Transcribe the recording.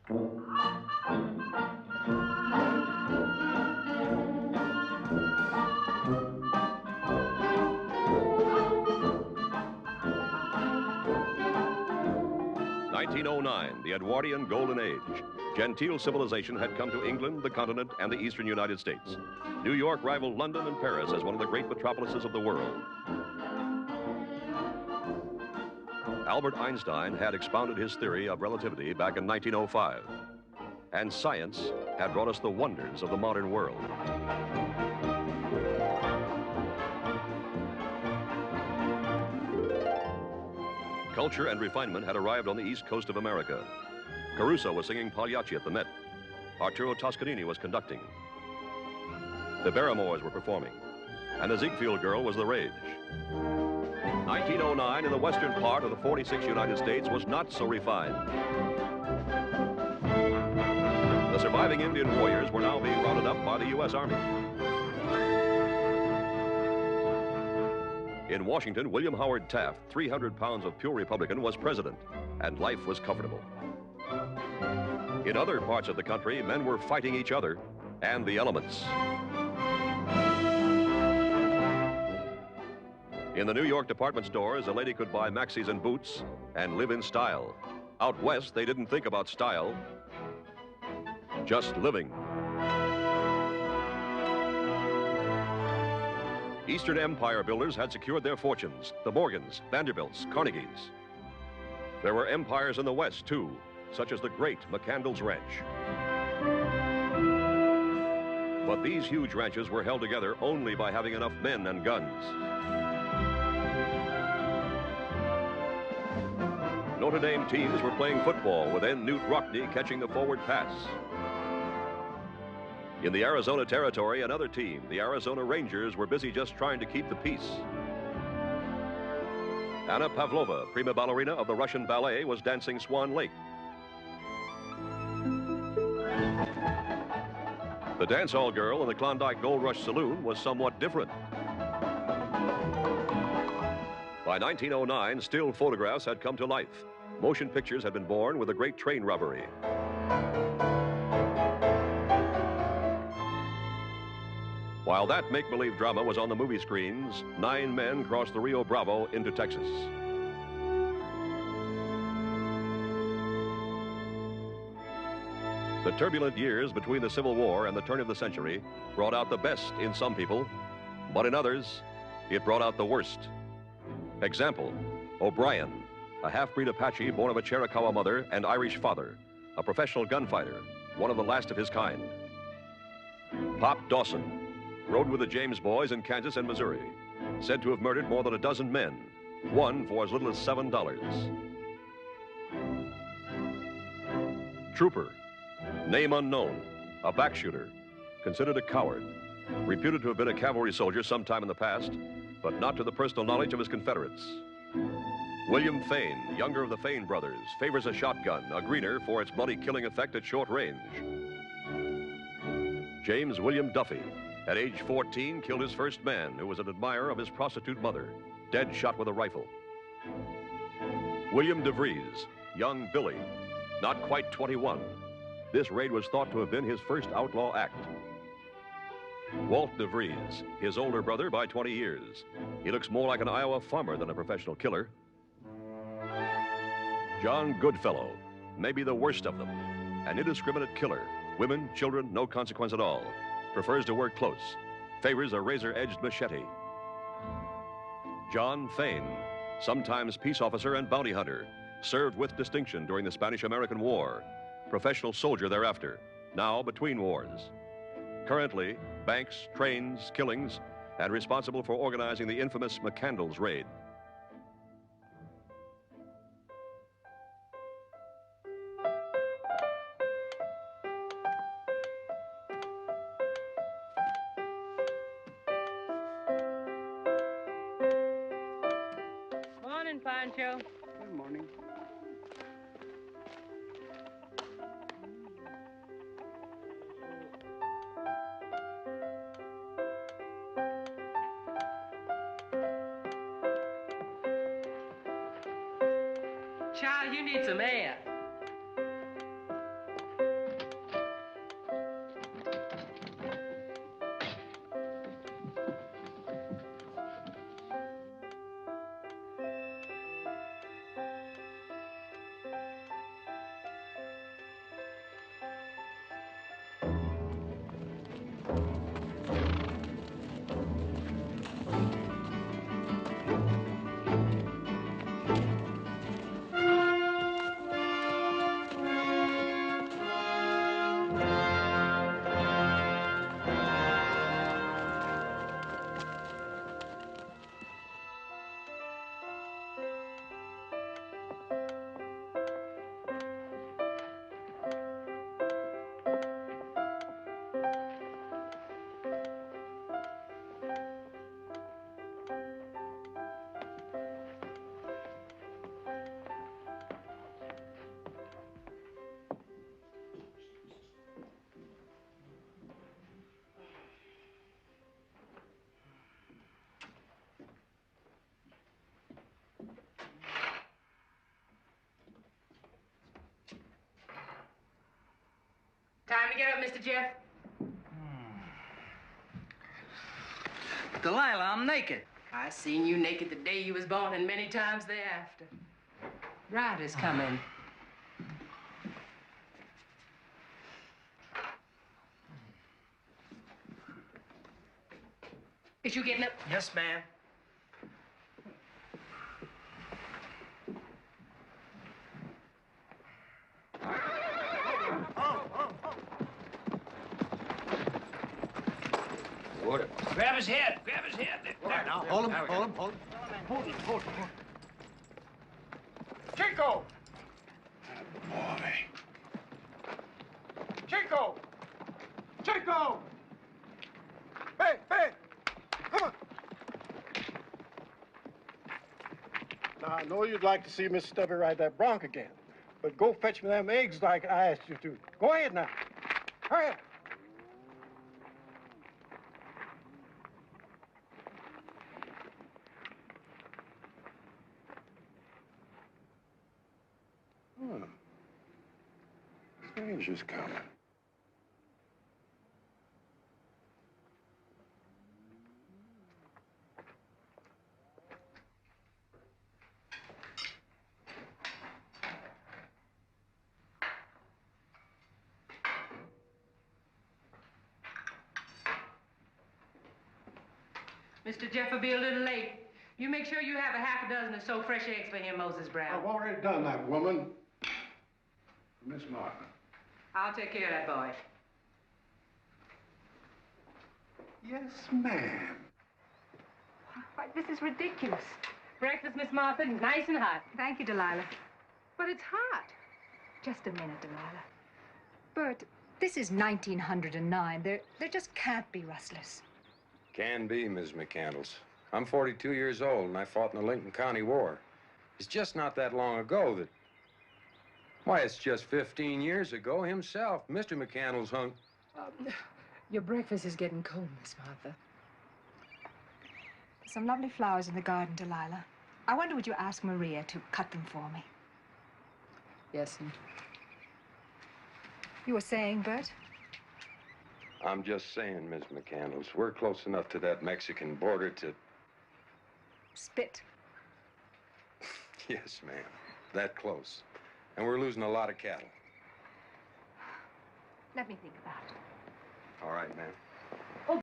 (1909), the Edwardian Golden Age. Gentile civilization had come to England, the continent, and the eastern United States. New York rivaled London and Paris as one of the great metropolises of the world. Albert Einstein had expounded his theory of relativity back in 1905. And science had brought us the wonders of the modern world. Culture and refinement had arrived on the east coast of America. Caruso was singing Pagliacci at the Met. Arturo Toscanini was conducting. The Barrymores were performing. And the Ziegfeld Girl was the rage. 1909 in the western part of the 46 United States was not so refined. The surviving Indian warriors were now being rounded up by the U.S. Army. In Washington, William Howard Taft, 300 pounds of pure Republican, was president, and life was comfortable. In other parts of the country, men were fighting each other and the elements. In the New York department stores, a lady could buy maxis and boots and live in style. Out west, they didn't think about style, just living. Eastern Empire builders had secured their fortunes, the Morgans, Vanderbilts, Carnegies. There were empires in the West, too, such as the great McCandle's Ranch. But these huge ranches were held together only by having enough men and guns. Notre Dame teams were playing football with N. Newt Rockne catching the forward pass. In the Arizona Territory, another team, the Arizona Rangers, were busy just trying to keep the peace. Anna Pavlova, prima ballerina of the Russian ballet, was dancing Swan Lake. The dance hall girl in the Klondike Gold Rush Saloon was somewhat different. By 1909, still photographs had come to life. Motion pictures had been born with the great train robbery. While that make-believe drama was on the movie screens, 9 men crossed the Rio Bravo into Texas. The turbulent years between the Civil War and the turn of the century brought out the best in some people, but in others, it brought out the worst. Example, O'Brien, a half-breed Apache born of a Chiricahua mother and Irish father, a professional gunfighter, one of the last of his kind. Pop Dawson rode with the James Boys in Kansas and Missouri, said to have murdered more than a dozen men, one for as little as $7. Trooper, name unknown, a backshooter, considered a coward, reputed to have been a cavalry soldier sometime in the past, but not to the personal knowledge of his Confederates. William Fane, younger of the Fane brothers, favors a shotgun, a greener for its bloody killing effect at short range. James William Duffy, at age 14, killed his first man, who was an admirer of his prostitute mother, dead shot with a rifle. William DeVries, young Billy, not quite 21. This raid was thought to have been his first outlaw act. Walt DeVries, his older brother by 20 years. He looks more like an Iowa farmer than a professional killer. John Goodfellow, maybe the worst of them, an indiscriminate killer. Women, children, no consequence at all. Prefers to work close, favors a razor-edged machete. John Fane, sometimes peace officer and bounty hunter, served with distinction during the Spanish-American War, professional soldier thereafter, now between wars. Currently, banks, trains, killings, and responsible for organizing the infamous McCandle's raid. Morning, Pancho. Good morning. Child, you need some air. Time to get up, Mr. Jeff. Delilah, I'm naked. I seen you naked the day you was born and many times thereafter. Riders coming. Is you getting up? Yes, ma'am. Grab his head. Grab his head. There, now. Hold him. Hold him. Chico! Boy. Chico! Chico! Hey! Come on! Now, I know you'd like to see Miss Stubby ride that bronc again, but go fetch me them eggs like I asked you to. Go ahead now. Hurry up. Stranger's coming. Mr. Jeff will be a little late. You make sure you have a half a dozen or so fresh eggs for him, Moses Brown. I've already done that, woman. Miss Martin. I'll take care of that boy. Yes, ma'am. Why, this is ridiculous. Breakfast, Miss Martha, nice and hot. Thank you, Delilah. But it's hot. Just a minute, Delilah. Bert, this is 1909. There just can't be rustlers. Can be, Ms. McCandles. I'm 42 years old, and I fought in the Lincoln County War. It's just not that long ago that... Why, it's just 15 years ago himself, Mr. McCandles hung... Your breakfast is getting cold, Miss Martha. There's some lovely flowers in the garden, Delilah. I wonder would you ask Maria to cut them for me? Yes, and... You were saying, Bert? I'm just saying, Ms. McCandles, we're close enough to that Mexican border to... Spit. Yes, ma'am. That close. And we're losing a lot of cattle. Let me think about it. All right, ma'am.